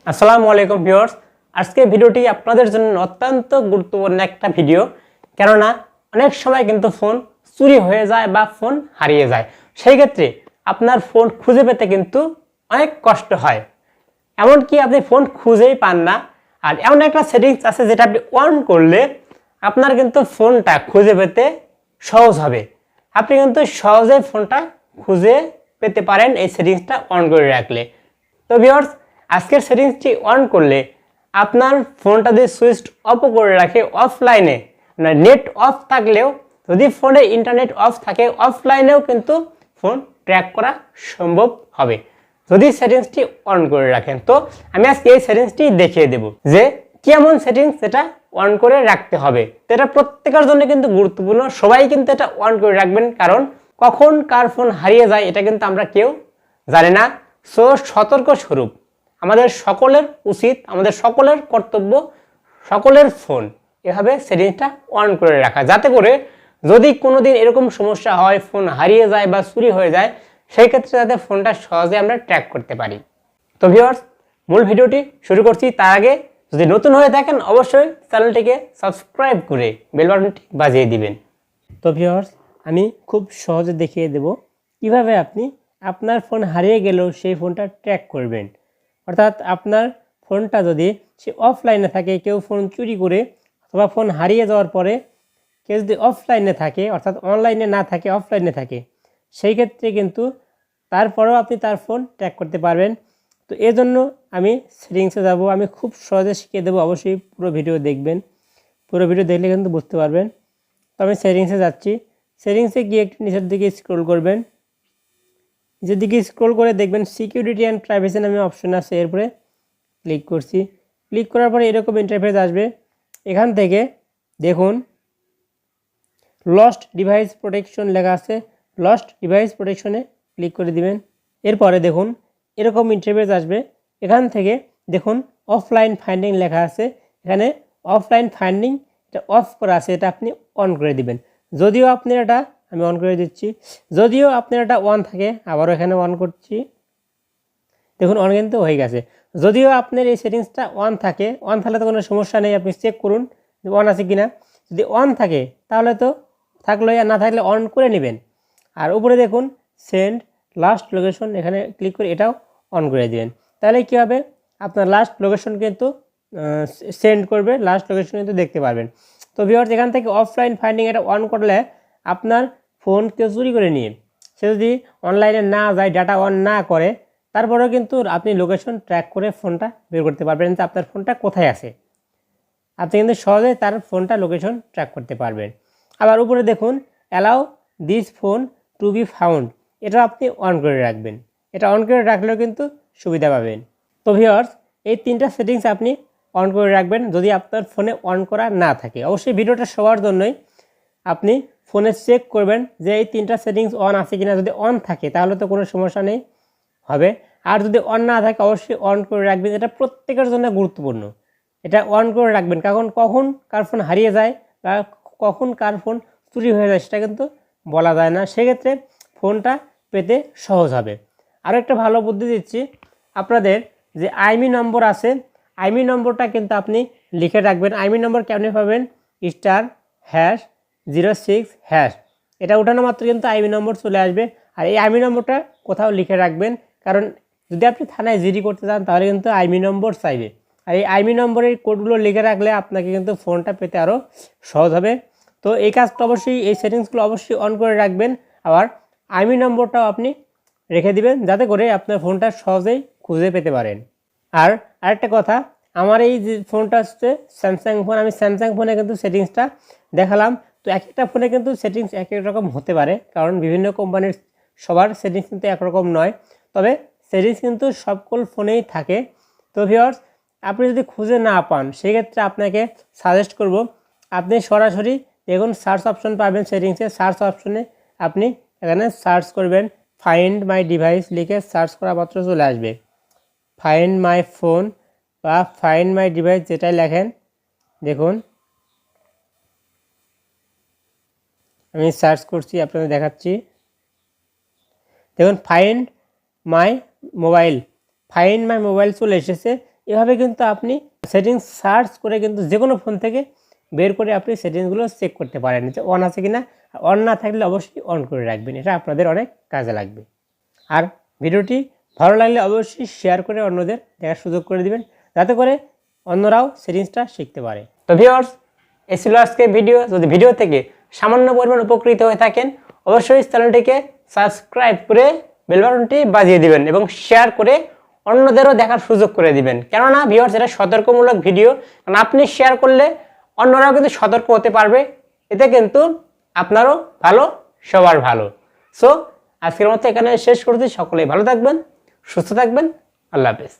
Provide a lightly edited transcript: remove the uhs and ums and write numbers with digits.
আসসালামু আলাইকুম ভিউয়ার্স। আজকে ভিডিওটি আপনাদের জন্য অত্যন্ত গুরুত্বপূর্ণ একটা ভিডিও, কেননা অনেক সময় কিন্তু ফোন চুরি হয়ে যায় বা ফোন হারিয়ে যায়। সেই ক্ষেত্রে আপনার ফোন খুঁজে পেতে কিন্তু অনেক কষ্ট হয়, এমনকি আপনি ফোন খুঁজেই পান না। আর এমন একটা সেটিংস আছে যেটা আপনি অন করলে আপনার কিন্তু ফোনটা খুঁজে পেতে সহজ হবে। আপনি কিন্তু সহজেই ফোনটা খুঁজে পেতে পারেন এই সেটিংসটা অন করে রাখলে। তো ভিউয়ার্স, আজকের সেটিংসটি অন করলে আপনার ফোনটা যদি সুইচ অফ করে রাখে অফলাইনে, মানে নেট অফ থাকলেও, যদি ফোনে ইন্টারনেট অফ থাকে অফলাইনেও কিন্তু ফোন ট্র্যাক করা সম্ভব হবে যদি সেটিংসটি অন করে রাখেন। তো আমি আজকে এই সেটিংসটি দেখিয়ে দেব যে কেমন সেটিংস এটা অন করে রাখতে হবে। তো এটা প্রত্যেকের জন্য কিন্তু গুরুত্বপূর্ণ, সবাই কিন্তু এটা অন করে রাখবেন, কারণ কখন কার ফোন হারিয়ে যায় এটা কিন্তু আমরা কেউ জানি না। সো সতর্ক স্বরূপ আমাদের সকলের উচিত, আমাদের সকলের কর্তব্য, সকলের ফোন এভাবে সেটিংসটা অন করে রাখা, যাতে করে যদি কোনোদিন এরকম সমস্যা হয়, ফোন হারিয়ে যায় বা চুরি হয়ে যায়, সেই ক্ষেত্রে যাতে ফোনটা সহজে আমরা ট্র্যাক করতে পারি। তো ভিউয়ার্স, মূল ভিডিওটি শুরু করছি। তার আগে যদি নতুন হয়ে থাকেন অবশ্যই চ্যানেলটিকে সাবস্ক্রাইব করে বেল বাটনটি বাজিয়ে দিবেন। তো ভিউয়ার্স, আমি খুব সহজে দেখিয়ে দেব কিভাবে আপনি আপনার ফোন হারিয়ে গেলেও সেই ফোনটা ট্র্যাক করবেন। অর্থাৎ আপনার ফোনটা যদি সে অফলাইনে থাকে, কেউ ফোন চুরি করে অথবা ফোন হারিয়ে যাওয়ার পরে কেউ যদি অফলাইনে থাকে, অর্থাৎ অনলাইনে না থাকে, অফলাইনে থাকে, সেই ক্ষেত্রে কিন্তু তারপরেও আপনি তার ফোন ট্র্যাক করতে পারবেন। তো এই জন্য আমি সেটিংসে যাব, আমি খুব সহজে শিখিয়ে দেবো। অবশ্যই পুরো ভিডিও দেখবেন, পুরো ভিডিও দেখলে কিন্তু বুঝতে পারবেন। তো আমি সেটিংসে যাচ্ছি। সেটিংসে গিয়ে একটু নিচের দিকে স্ক্রল করবেন। নিচের দিকে স্ক্রল করে দেখবেন সিকিউরিটি অ্যান্ড প্রাইভেসি নামে অপশন আছে, এরপরে ক্লিক করছি। ক্লিক করার পরে এরকম ইন্টারফেস আসবে। এখান থেকে দেখুন লস্ট ডিভাইস প্রোটেকশন লেখা আছে, লস্ট ডিভাইস প্রোটেকশনে ক্লিক করে দিবেন। এরপরে দেখুন এরকম ইন্টারফেস আসবে। এখান থেকে দেখুন অফলাইন ফাইন্ডিং লেখা আছে, এখানে অফলাইন ফাইন্ডিং এটা অফ করা আছে, এটা আপনি অন করে দিবেন। যদিও আপনি এটা, আমি অন করে দিচ্ছি, যদিও আপনার এটা অন থাকে, আবারও এখানে অন করছি, দেখুন অন কিন্তু হয়ে গেছে। যদিও আপনার এই সেটিংসটা অন থাকে, অন থাকলে তো কোনো সমস্যা নেই, আপনি চেক করুন অন আছে কিনা। যদি অন থাকে তাহলে তো থাকলো, আর না থাকলে অন করে নেবেন। আর উপরে দেখুন সেন্ড লাস্ট লোকেশন, এখানে ক্লিক করে এটাও অন করে দিবেন। তাহলে কী হবে, আপনার লাস্ট লোকেশন কিন্তু সেন্ড করবে, লাস্ট লোকেশন কিন্তু দেখতে পারবেন। তো ভিউয়ার্স, এখান থেকে অফলাইন ফাইন্ডিং এটা অন করলে আপনার ফোন কেউ চুরি করে নিয়ে সে যদি অনলাইনে না যায়, ডাটা অন না করে, তারপরেও কিন্তু আপনি লোকেশন ট্র্যাক করে ফোনটা বের করতে পারবেন যে আপনার ফোনটা কোথায় আছে। আপনি কিন্তু সহজে তার ফোনটা লোকেশন ট্র্যাক করতে পারবেন। আবার উপরে দেখুন allow this phone to be found, এটা আপনি অন করে রাখবেন। এটা অন করে রাখলেও কিন্তু সুবিধা পাবেন। তো ভিউয়ার্স, এই তিনটা সেটিংস আপনি অন করে রাখবেন যদি আপনার ফোনে অন করা না থাকে। অবশ্যই ভিডিওটা সবার জন্যই, আপনি ফোনে চেক করবেন যে এই তিনটা সেটিংস অন আছে কিনা। যদি অন থাকে তাহলে তো কোনো সমস্যা নেই হবে, আর যদি অন না থাকে অবশ্যই অন করে রাখবেন। এটা প্রত্যেকের জন্য গুরুত্বপূর্ণ, এটা অন করে রাখবেন, কারণ কখন কার ফোন হারিয়ে যায় বা কখন কার ফোন চুরি হয়ে যায় সেটা কিন্তু বলা যায় না, সেক্ষেত্রে ফোনটা পেতে সহজ হবে। আরও একটা ভালো বুদ্ধি দিচ্ছি আপনাদের, যে আইমি নম্বর আছে, আইমি নম্বরটা কিন্তু আপনি লিখে রাখবেন। আইমি নম্বর কেমনে পাবেন, *#06#, এটা উঠানো মাত্র কিন্তু আইমি নম্বর চলে আসবে। আর এই আইমি নম্বরটা কোথাও লিখে রাখবেন, কারণ যদি আপনি থানায় জিডি করতে চান তাহলে কিন্তু আইমি নম্বর চাইবে। আর এই আইমি নম্বরের কোডগুলো লিখে রাখলে আপনাকে কিন্তু ফোনটা পেতে আরও সহজ হবে। তো এই কাজটা অবশ্যই, এই সেটিংসগুলো অবশ্যই অন করে রাখবেন। আবার আইমি নম্বরটাও আপনি রেখে দিবেন, যাতে করে আপনার ফোনটা সহজেই খুঁজে পেতে পারেন। আর আরেকটা কথা, আমার এই যে ফোনটা হচ্ছে স্যামসাং ফোন, আমি স্যামসাং ফোনে কিন্তু সেটিংসটা দেখালাম। তো এক একটা ফোনে কিন্তু সেটিংস এক এক রকম হতে পারে, কারণ বিভিন্ন কোম্পানির সবার সেটিংস কিন্তু একরকম নয়, তবে সেটিংস কিন্তু সকল ফোনেই থাকে। তো ভিউয়ার্স, আপনি যদি খুঁজে না পান সেক্ষেত্রে আপনাকে সাজেস্ট করব আপনি সরাসরি দেখুন সার্চ অপশন পাবেন সেটিংসে, সার্চ অপশনে আপনি এখানে সার্চ করবেন ফাইন্ড মাই ডিভাইস, লিখে সার্চ করা মাত্র চলে আসবে ফাইন্ড মাই ফোন বা ফাইন্ড মাই ডিভাইস, যেটাই লেখেন। দেখুন আমি সার্চ করছি, আপনাদের দেখাচ্ছি। দেখুন find my mobile, find my mobile চলে এসেছে। এভাবে কিন্তু আপনি সেটিংস সার্চ করে কিন্তু যে কোনো ফোন থেকে বের করে আপনি সেটিংসগুলো চেক করতে পারেন যে অন আছে কিনা। অন না থাকলে অবশ্যই অন করে রাখবেন, এটা আপনাদের অনেক কাজে লাগবে। আর ভিডিওটি ভালো লাগলে অবশ্যই শেয়ার করে অন্যদের দেখার সুযোগ করে দিবেন, যাতে করে অন্যরাও সেটিংসটা শিখতে পারে। তো ভিউয়ার্স, এই ছিল আজকে ভিডিও। যদি ভিডিও থেকে সামান্য পরিমাণ উপকৃত হয়ে থাকেন অবশ্যই চ্যানেলটিকে সাবস্ক্রাইব করে বেল বাটনটি বাজিয়ে দিবেন এবং শেয়ার করে অন্যদেরও দেখার সুযোগ করে দিবেন। কেননা ভিউয়ার্স, এটা সতর্কমূলক ভিডিও, কারণ আপনি শেয়ার করলে অন্যরাও কিন্তু সতর্ক হতে পারবে, এতে কিন্তু আপনারও ভালো, সবার ভালো। সো আজকের মতো এখানে শেষ করছি। সকলেই ভালো থাকবেন, সুস্থ থাকবেন। আল্লাহ হাফেজ।